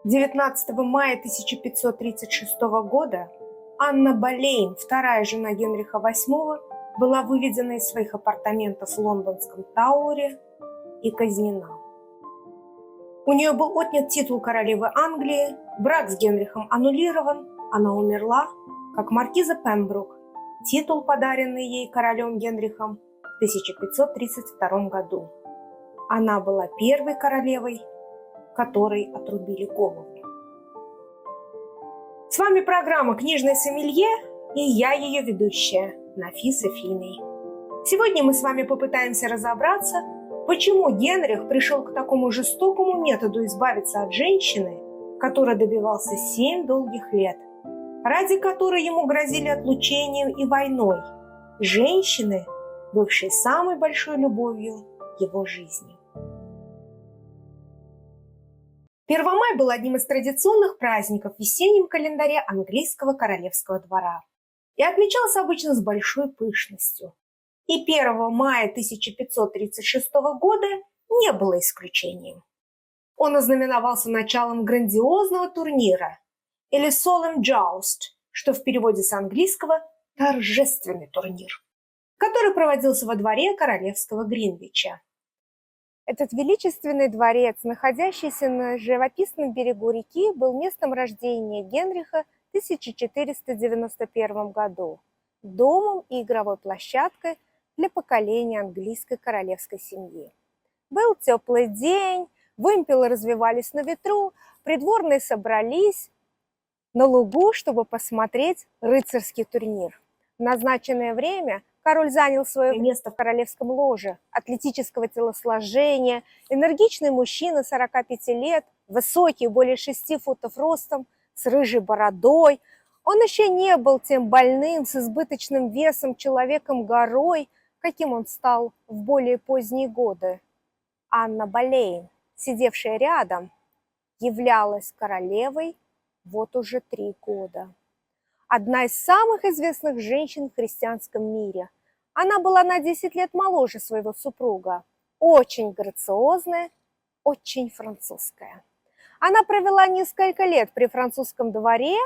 19 мая 1536 года Анна Болейн, вторая жена Генриха VIII, была выведена из своих апартаментов в лондонском Тауэре и казнена. У нее был отнят титул королевы Англии, брак с Генрихом аннулирован, она умерла, как маркиза Пембрук, титул, подаренный ей королем Генрихом в 1532 году. Она была первой королевой, которой отрубили голову. С вами программа «Книжное сомелье» и я ее ведущая Нафиса Финей. Сегодня мы с вами попытаемся разобраться, почему Генрих пришел к такому жестокому методу избавиться от женщины, которой добивался 7 долгих лет, ради которой ему грозили отлучением и войной, женщины, бывшей самой большой любовью его жизни. Первомай был одним из традиционных праздников в весеннем календаре английского королевского двора и отмечался обычно с большой пышностью. И 1 мая 1536 года не было исключением. Он ознаменовался началом грандиозного турнира, или Solemn Joust, что в переводе с английского «торжественный турнир», который проводился во дворе королевского Гринвича. Этот величественный дворец, находящийся на живописном берегу реки, был местом рождения Генриха в 1491 году, домом и игровой площадкой для поколения английской королевской семьи. Был теплый день, вымпелы развивались на ветру, придворные собрались на лугу, чтобы посмотреть рыцарский турнир. В назначенное время король занял свое место в королевском ложе, атлетического телосложения, энергичный мужчина 45 лет, высокий, более 6 футов ростом, с рыжей бородой. Он еще не был тем больным, с избыточным весом человеком-горой, каким он стал в более поздние годы. Анна Болейн, сидевшая рядом, являлась королевой вот уже 3 года. Одна из самых известных женщин в христианском мире. Она была на 10 лет моложе своего супруга, очень грациозная, очень французская. Она провела несколько лет при французском дворе,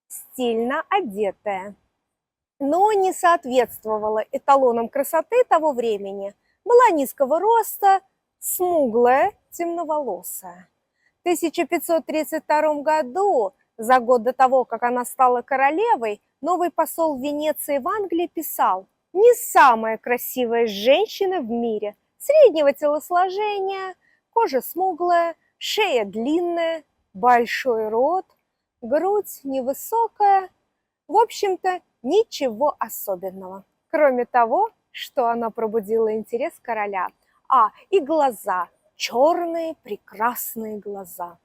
стильно одетая, но не соответствовала эталонам красоты того времени. Была низкого роста, смуглая, темноволосая. В 1532 году, за год до того, как она стала королевой, новый посол Венеции в Англии писал: «Не самая красивая женщина в мире, среднего телосложения, кожа смуглая, шея длинная, большой рот, грудь невысокая, в общем-то, ничего особенного, кроме того, что она пробудила интерес короля, и глаза, черные прекрасные глаза».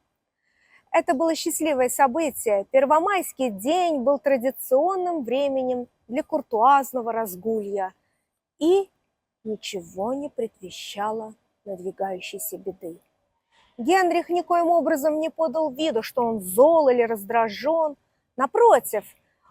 Это было счастливое событие. Первомайский день был традиционным временем для куртуазного разгулья и ничего не предвещало надвигающейся беды. Генрих никоим образом не подал виду, что он зол или раздражен. Напротив,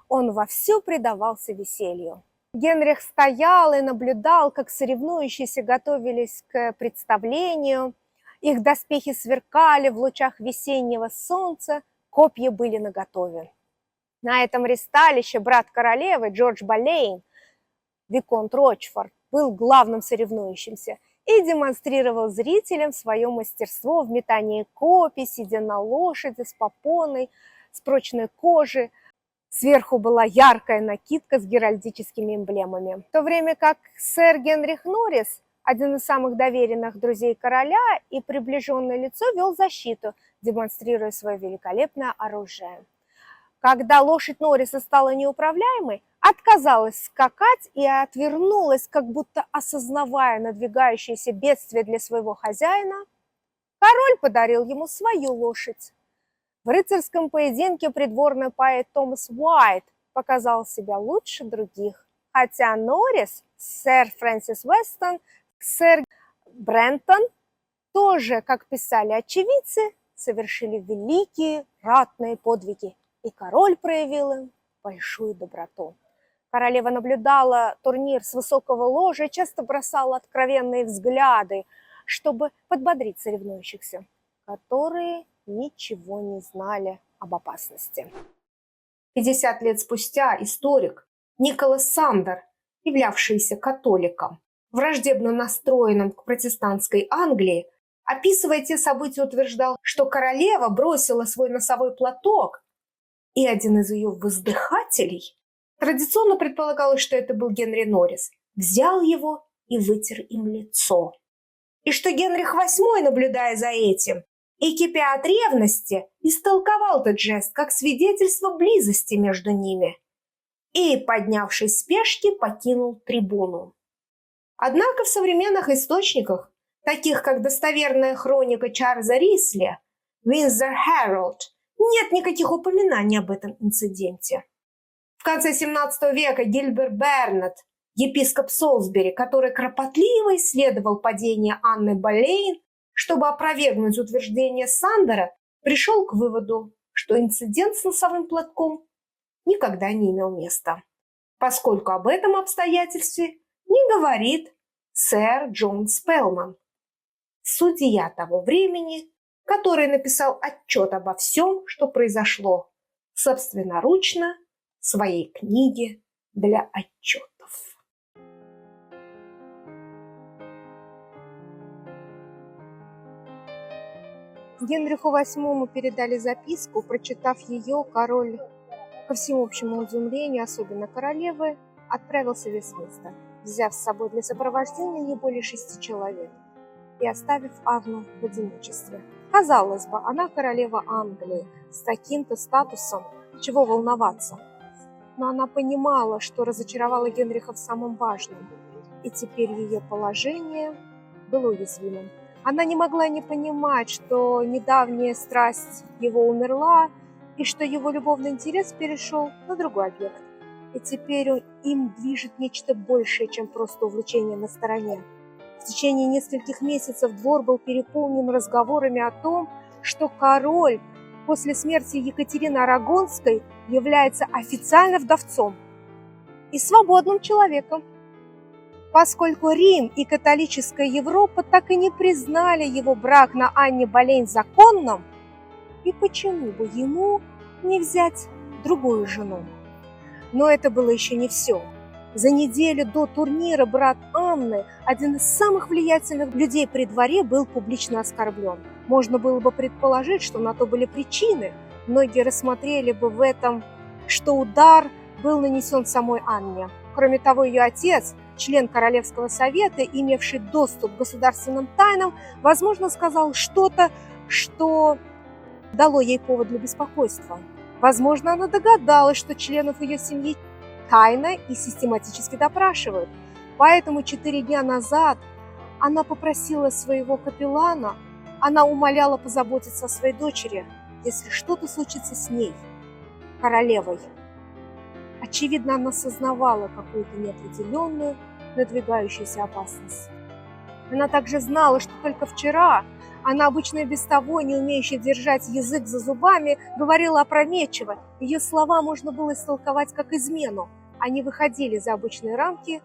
он вовсю предавался веселью. Генрих стоял и наблюдал, как соревнующиеся готовились к представлению. Их доспехи сверкали в лучах весеннего солнца, копья были наготове. На этом ристалище брат королевы Джордж Болейн, виконт Рочфорд, был главным соревнующимся и демонстрировал зрителям свое мастерство в метании копий, сидя на лошади с попоной, с прочной кожи. Сверху была яркая накидка с геральдическими эмблемами. В то время как сэр Генрих Норрис, один из самых доверенных друзей короля и приближенное лицо, вел защиту, демонстрируя свое великолепное оружие. Когда лошадь Норриса стала неуправляемой, отказалась скакать и отвернулась, как будто осознавая надвигающееся бедствие для своего хозяина, король подарил ему свою лошадь. В рыцарском поединке придворный поэт Томас Уайт показал себя лучше других, хотя Норрис, сэр Фрэнсис Вестон, сэр Брентон тоже, как писали очевидцы, совершили великие ратные подвиги, и король проявил им большую доброту. Королева наблюдала турнир с высокого ложа и часто бросала откровенные взгляды, чтобы подбодрить соревнующихся. которые ничего не знали об опасности. 50 лет спустя историк Николас Сандер, являвшийся католиком, враждебно настроенным к протестантской Англии, описывая те события, утверждал, что королева бросила свой носовой платок, и один из ее воздыхателей, традиционно предполагалось, что это был Генри Норрис, взял его и вытер им лицо. И что Генрих VIII, наблюдая за этим и кипя от ревности, истолковал этот жест как свидетельство близости между ними и, поднявшись в спешке, покинул трибуну. Однако в современных источниках, таких как достоверная хроника Чарльза Рисли, Windsor Herald, нет никаких упоминаний об этом инциденте. В конце XVII века Гильберт Бернет, епископ Солсбери, который кропотливо исследовал падение Анны Болейн, чтобы опровергнуть утверждение Сандера, пришел к выводу, что инцидент с носовым платком никогда не имел места, поскольку об этом обстоятельстве не говорит сэр Джон Спелман, судья того времени, который написал отчет обо всем, что произошло, собственноручно в своей книге для отчетов. Генриху VIII передали записку. Прочитав ее, король, ко всеобщему изумлению, особенно королевы, отправился в Вестминстер, взяв с собой для сопровождения не более 6 человек и оставив Анну в одиночестве. Казалось бы, она королева Англии, с таким-то статусом, чего волноваться. Но она понимала, что разочаровала Генриха в самом важном, и теперь ее положение было уязвимым. Она не могла не понимать, что недавняя страсть его умерла, и что его любовный интерес перешел на другой объект. И теперь им движет нечто большее, чем просто увлечение на стороне. В течение нескольких месяцев двор был переполнен разговорами о том, что король после смерти Екатерины Арагонской является официально вдовцом и свободным человеком, поскольку Рим и католическая Европа так и не признали его брак на Анне Болейн законным, и почему бы ему не взять другую жену? Но это было еще не все. За неделю до турнира брат Анны, один из самых влиятельных людей при дворе, был публично оскорблен. Можно было бы предположить, что на то были причины. Многие рассмотрели бы в этом, что удар был нанесен самой Анне. Кроме того, ее отец, член Королевского совета, имевший доступ к государственным тайнам, возможно, сказал что-то, что дало ей повод для беспокойства. Возможно, она догадалась, что членов ее семьи тайно и систематически допрашивают. Поэтому 4 дня назад она попросила своего капеллана, она умоляла позаботиться о своей дочери, если что-то случится с ней, королевой. Очевидно, она сознавала какую-то неопределенную, надвигающуюся опасность. Она также знала, что только вчера она, обычно без того, не умеющая держать язык за зубами, говорила опрометчиво. Ее слова можно было истолковать как измену. Они выходили за обычные рамки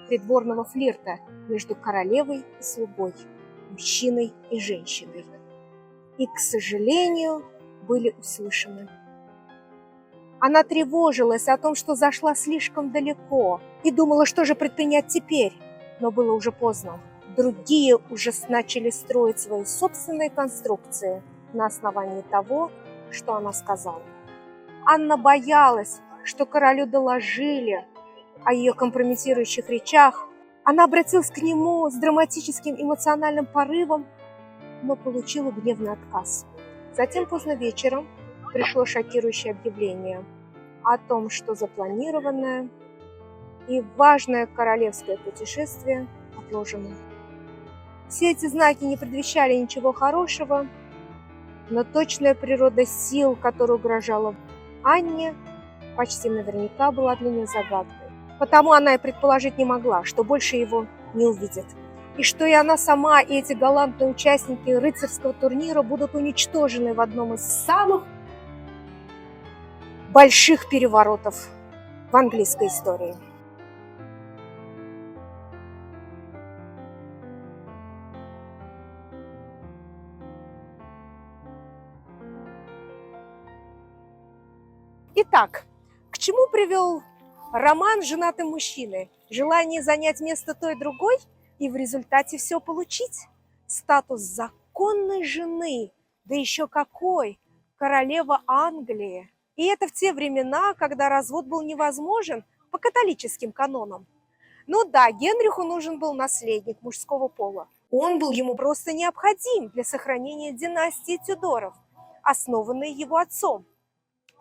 придворного флирта между королевой и слугой, мужчиной и женщиной. И, к сожалению, были услышаны. Она тревожилась о том, что зашла слишком далеко, и думала, что же предпринять теперь. Но было уже поздно. Другие уже начали строить свои собственные конструкции на основании того, что она сказала. Анна боялась, что королю доложили о ее компрометирующих речах. Она обратилась к нему с драматическим эмоциональным порывом, но получила гневный отказ. Затем поздно вечером пришло шокирующее объявление о том, что запланированное и важное королевское путешествие отложено. Все эти знаки не предвещали ничего хорошего, но точная природа сил, которая угрожала Анне, почти наверняка была для нее загадкой. Потому она и предположить не могла, что больше его не увидит. И что и она сама, и эти галантные участники рыцарского турнира будут уничтожены в одном из самых больших переворотов в английской истории. Итак, к чему привел роман «Женатый мужчина»? Желание занять место той другой и в результате все получить? Статус законной жены, да еще какой, королева Англии. И это в те времена, когда развод был невозможен по католическим канонам. Ну да, Генриху нужен был наследник мужского пола. Он был ему просто необходим для сохранения династии Тюдоров, основанной его отцом.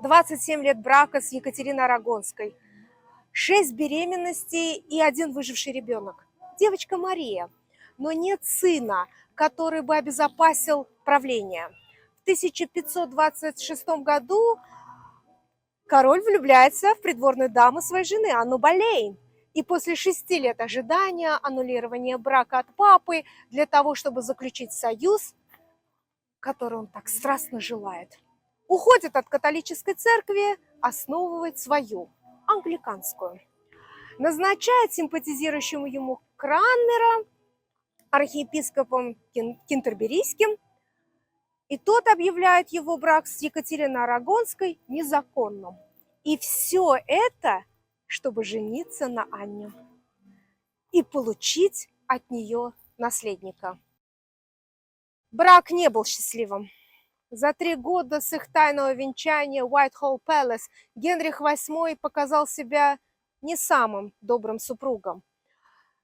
27 лет брака с Екатериной Арагонской, 6 беременностей и 1 выживший ребенок. Девочка Мария, но нет сына, который бы обезопасил правление. В 1526 году король влюбляется в придворную даму своей жены Анну Болейн. И после 6 лет ожидания, аннулирования брака от папы, для того, чтобы заключить союз, который он так страстно желает, уходит от католической церкви, основывает свою, англиканскую. Назначает симпатизирующему ему Кранмера архиепископом Кентерберийским, и тот объявляет его брак с Екатериной Арагонской незаконным. И все это, чтобы жениться на Анне и получить от нее наследника. Брак не был счастливым. За 3 года с их тайного венчания в Уайтхолл Пэлас Генрих VIII показал себя не самым добрым супругом.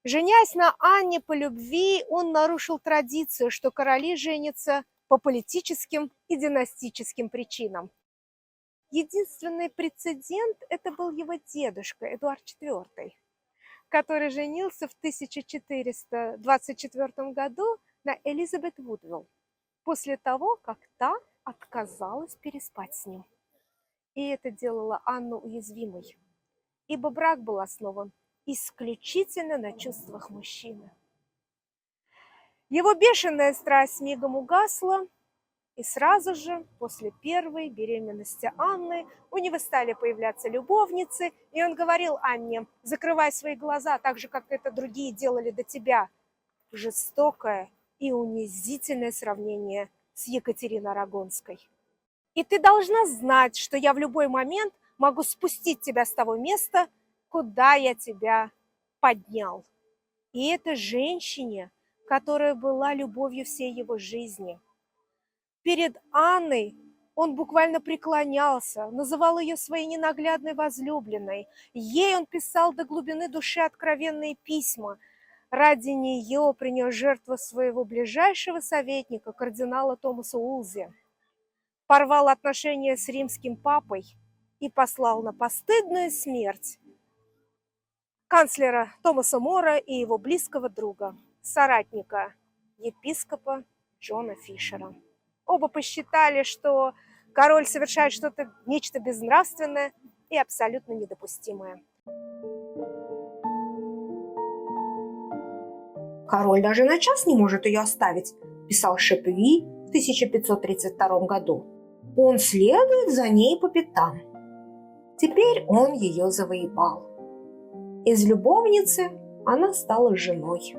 Женясь на Анне по любви, он нарушил традицию, что короли женятся по политическим и династическим причинам. Единственный прецедент – это был его дедушка Эдуард IV, который женился в 1424 году на Элизабет Вудвилл, после того, как та отказалась переспать с ним. И это делало Анну уязвимой, ибо брак был основан исключительно на чувствах мужчины. Его бешеная страсть мигом угасла, и сразу же после первой беременности Анны у него стали появляться любовницы, и он говорил Анне: закрывай свои глаза, так же, как это другие делали до тебя. Жестокое и унизительное сравнение с Екатериной Арагонской. И ты должна знать, что я в любой момент могу спустить тебя с того места, куда я тебя поднял. И это женщине, которая была любовью всей его жизни. Перед Анной он буквально преклонялся, называл ее своей ненаглядной возлюбленной. Ей он писал до глубины души откровенные письма. Ради нее принес жертву своего ближайшего советника, кардинала Томаса Уолзи. Порвал отношения с римским папой и послал на постыдную смерть канцлера Томаса Мора и его близкого друга, соратника, епископа Джона Фишера. Оба посчитали, что король совершает нечто безнравственное и абсолютно недопустимое. «Король даже на час не может ее оставить», – писал Шепюи в 1532 году. «Он следует за ней по пятам». Теперь он ее завоевал. Из любовницы она стала женой.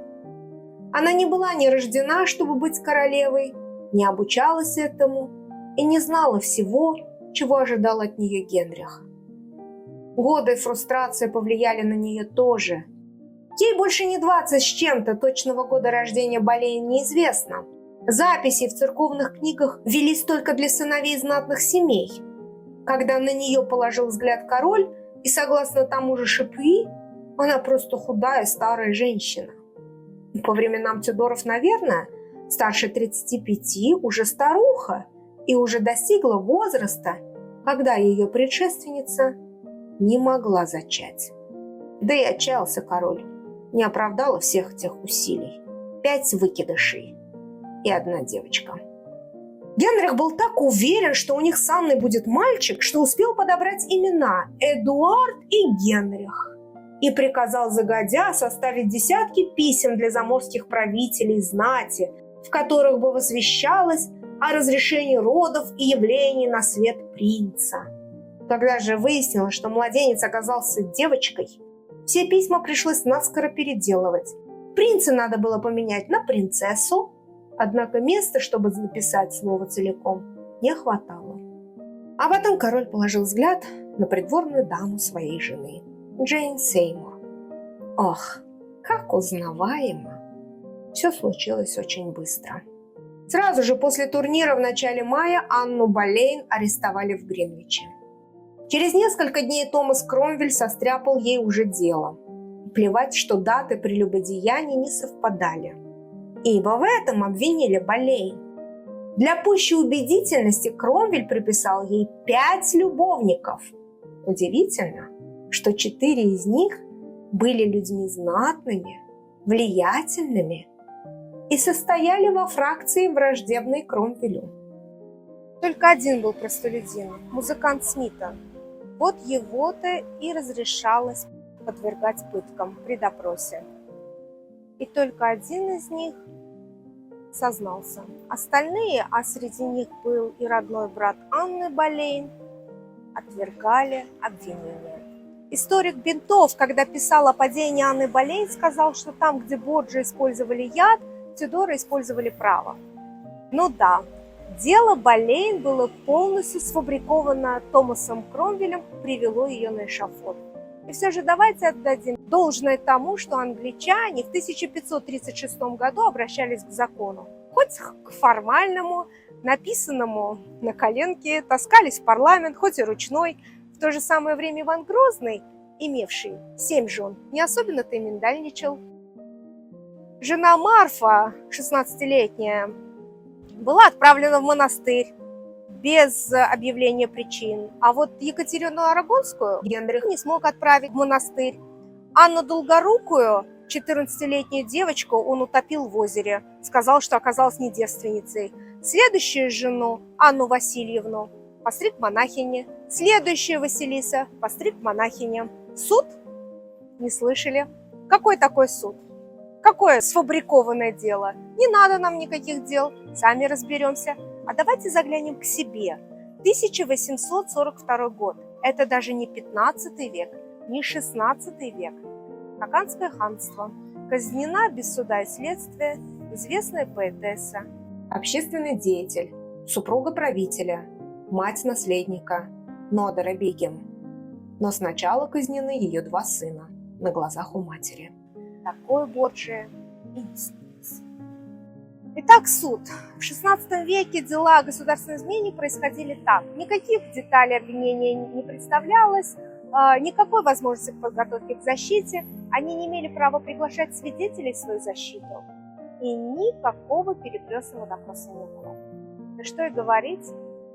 Она не была не рождена, чтобы быть королевой, не обучалась этому и не знала всего, чего ожидал от нее Генрих. Годы и фрустрация повлияли на нее тоже. Ей больше не 20 с чем-то, точного года рождения Болейн неизвестно. Записи в церковных книгах велись только для сыновей знатных семей. Когда на нее положил взгляд король, и согласно тому же Шепюи, она просто худая старая женщина. По временам Тюдоров, наверное, старше 35, уже старуха и уже достигла возраста, когда ее предшественница не могла зачать. Да и отчаялся король. Не оправдала всех этих усилий. 5 выкидышей и 1 девочка. Генрих был так уверен, что у них с Анной будет мальчик, что успел подобрать имена Эдуард и Генрих. И приказал загодя составить десятки писем для заморских правителей знати, в которых бы возвещалось о разрешении родов и явлении на свет принца. Когда же выяснилось, что младенец оказался девочкой, все письма пришлось наскоро переделывать. Принца надо было поменять на принцессу, однако места, чтобы написать слово целиком, не хватало. А потом король положил взгляд на придворную даму своей жены, Джейн Сеймур. Ох, как узнаваемо! Все случилось очень быстро. Сразу же после турнира в начале мая Анну Болейн арестовали в Гринвиче. Через несколько дней Томас Кромвель состряпал ей уже дело. Плевать, что даты прелюбодеяний не совпадали. Ибо в этом обвинили Болейн. Для пущей убедительности Кромвель приписал ей 5 любовников. Удивительно, что 4 из них были людьми знатными, влиятельными и состояли во фракции, враждебной Кромвелю. Только один был простолюдин, музыкант Смита. Вот его-то и разрешалось подвергать пыткам при допросе. И только один из них сознался. Остальные, а среди них был и родной брат Анны Болейн, отвергали обвинения. Историк Бинтов, когда писал о падении Анны Болейн, сказал, что там, где Борджиа использовали яд, Тюдоры использовали право. Ну да, дело Болейн было полностью сфабриковано Томасом Кромвелем, привело ее на эшафот. И все же давайте отдадим должное тому, что англичане в 1536 году обращались к закону. Хоть к формальному, написанному на коленке, таскались в парламент, хоть и ручной. В то же самое время Иван Грозный, имевший 7 жен, не особенно-то и миндальничал. Жена Марфа, 16-летняя, была отправлена в монастырь без объявления причин. А вот Екатерину Арагонскую Генрих не смог отправить в монастырь. Анну Долгорукую, 14-летнюю девочку, он утопил в озере. Сказал, что оказалась не девственницей. Следующую жену, Анну Васильевну, постриг монахине. Следующая Василиса, постриг монахине. Суд? Не слышали. Какой такой суд? Какое сфабрикованное дело? Не надо нам никаких дел, сами разберемся. А давайте заглянем к себе. 1842 год. Это даже не 15 век, не 16 век. Хаканское ханство. Казнена без суда и следствия известная поэтесса. Общественный деятель, супруга правителя, мать наследника, Нодера Бегем. Но сначала казнены ее 2 сына на глазах у матери. Такое Борджиа и не снилось. Итак, суд. В XVI веке дела о государственной измене происходили так. Никаких деталей обвинения не представлялось, никакой возможности подготовки к защите. Они не имели права приглашать свидетелей в свою защиту. И никакого перекрестного допроса не было. Да что и говорить,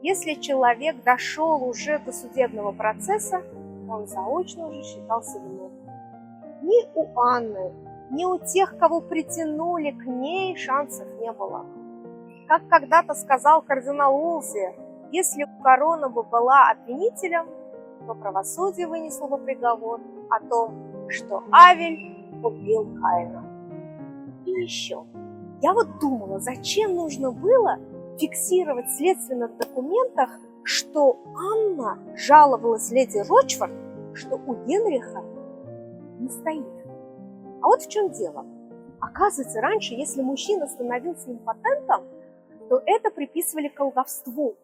если человек дошел уже до судебного процесса, он заочно уже считался виновным. Ни у Анны, ни у тех, кого притянули к ней, шансов не было. Как когда-то сказал кардинал Уолзи, если корона бы была обвинителем, то правосудие вынесло бы приговор о том, что Авель убил Каина. И еще. Я вот думала, зачем нужно было фиксировать в следственных документах, что Анна жаловалась леди Рочфорд, что у Генриха не стоит. А вот в чем дело. Оказывается, раньше, если мужчина становился импотентом, то это приписывали к колдовству.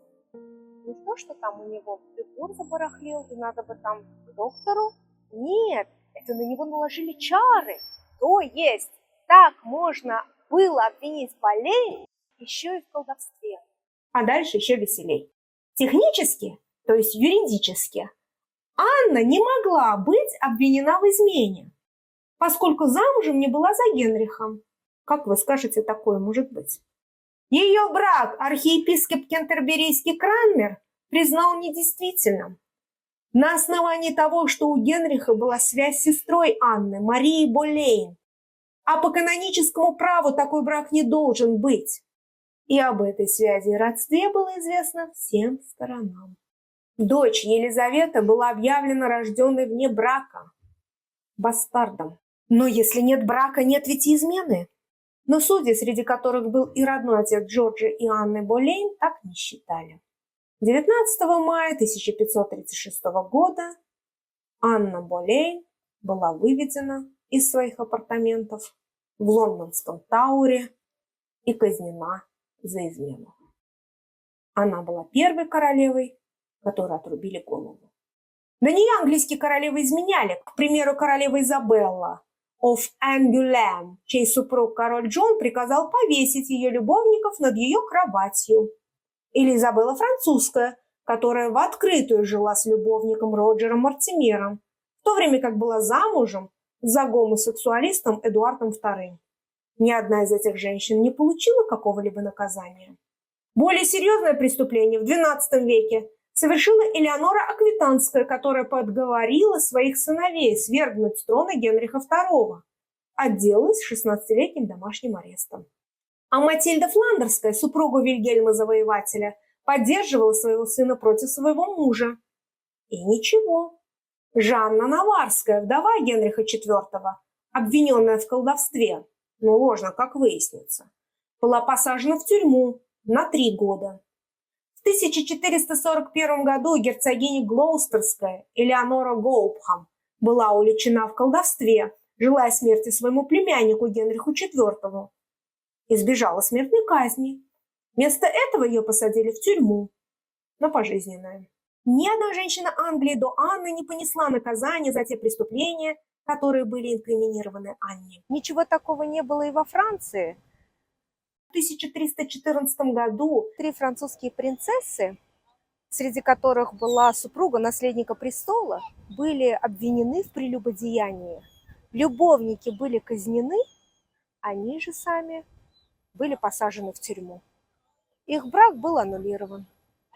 Не то, что там у него прибор забарахлил, и надо бы там к доктору. Нет, это на него наложили чары. То есть, так можно было обвинить Болейн еще и в колдовстве. А дальше еще веселей. Технически, то есть юридически, Анна не могла быть обвинена в измене, поскольку замужем не была за Генрихом. Как вы скажете, такое может быть? Ее брак архиепископ Кентерберийский Кранмер признал недействительным на основании того, что у Генриха была связь с сестрой Анны, Марией Болейн, а по каноническому праву такой брак не должен быть. И об этой связи и родстве было известно всем сторонам. Дочь Елизавета была объявлена рожденной вне брака, бастардом. Но если нет брака, нет ведь и измены. Но судьи, среди которых был и родной отец Джорджа и Анны Болейн, так не считали. 19 мая 1536 года Анна Болейн была выведена из своих апартаментов в лондонском Тауэре и казнена за измену. Она была первой королевой, которой отрубили голову. До нее английские королевы изменяли, к примеру, королева Изабелла of Angoulême, чей супруг король Джон приказал повесить ее любовников над ее кроватью. Или Изабелла Французская, которая в открытую жила с любовником Роджером Мортимером, в то время как была замужем за гомосексуалистом Эдуардом II. Ни одна из этих женщин не получила какого-либо наказания. Более серьезное преступление в XII веке совершила Элеонора Аквитанская, которая подговорила своих сыновей свергнуть с трона Генриха II, отделалась 16-летним домашним арестом. А Матильда Фландерская, супруга Вильгельма Завоевателя, поддерживала своего сына против своего мужа. И ничего. Жанна Наварская, вдова Генриха IV, обвиненная в колдовстве, но ложно, как выяснится, была посажена в тюрьму на 3 года. В 1441 году герцогиня Глоустерская Элеонора Гоупхам была уличена в колдовстве, желая смерти своему племяннику Генриху IV. Избежала смертной казни. Вместо этого ее посадили в тюрьму на пожизненное. Ни одна женщина Англии до Анны не понесла наказание за те преступления, которые были инкриминированы Анне. Ничего такого не было и во Франции. В 1314 году 3 французские принцессы, среди которых была супруга наследника престола, были обвинены в прелюбодеянии. Любовники были казнены, они же сами были посажены в тюрьму. Их брак был аннулирован.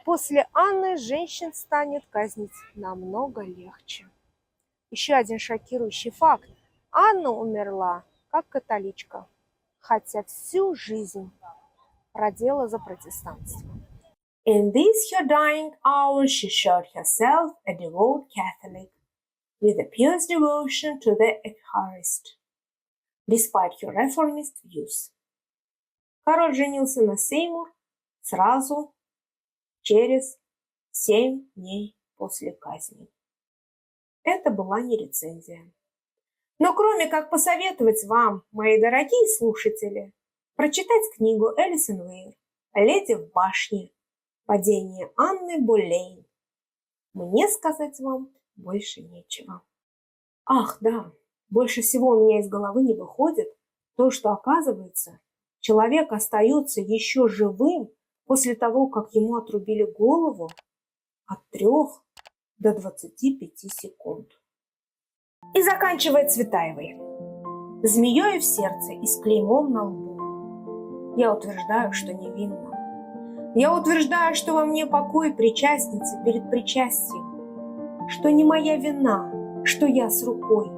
После Анны женщин станет казнить намного легче. Еще один шокирующий факт. Анна умерла как католичка, хотя всю жизнь родила за протестантство. In this her dying hour she showed herself a devout Catholic, with a pious devotion to the Eucharist, despite her reformist views. Король женился на Сеймур сразу через 7 дней после казни. Это была не рецензия. Но кроме как посоветовать вам, мои дорогие слушатели, прочитать книгу Элисон Уэйр «Леди в башне. Падение Анны Болейн», мне сказать вам больше нечего. Ах, да, больше всего у меня из головы не выходит то, что, оказывается, человек остается еще живым после того, как ему отрубили голову от 3 до 25 секунд. И заканчивает Цветаевой. Змеёю в сердце и с клеймом на лбу. Я утверждаю, что невинна. Я утверждаю, что во мне покой причастницы перед причастием, что не моя вина, что я с рукой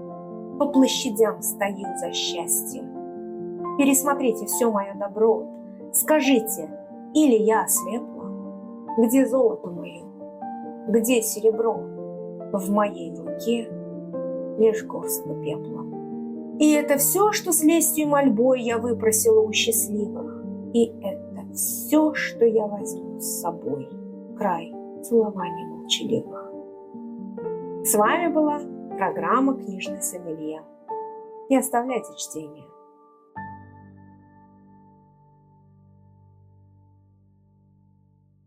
по площадям стою за счастьем. Пересмотрите все мое добро, скажите, или я ослепла? Где золото мое? Где серебро? В моей руке лишь горстка пепла. И это все, что с лестью и мольбой я выпросила у счастливых. И это все, что я возьму с собой. Край целований молчаливых. С вами была программа «Книжный сомелье». Не оставляйте чтение.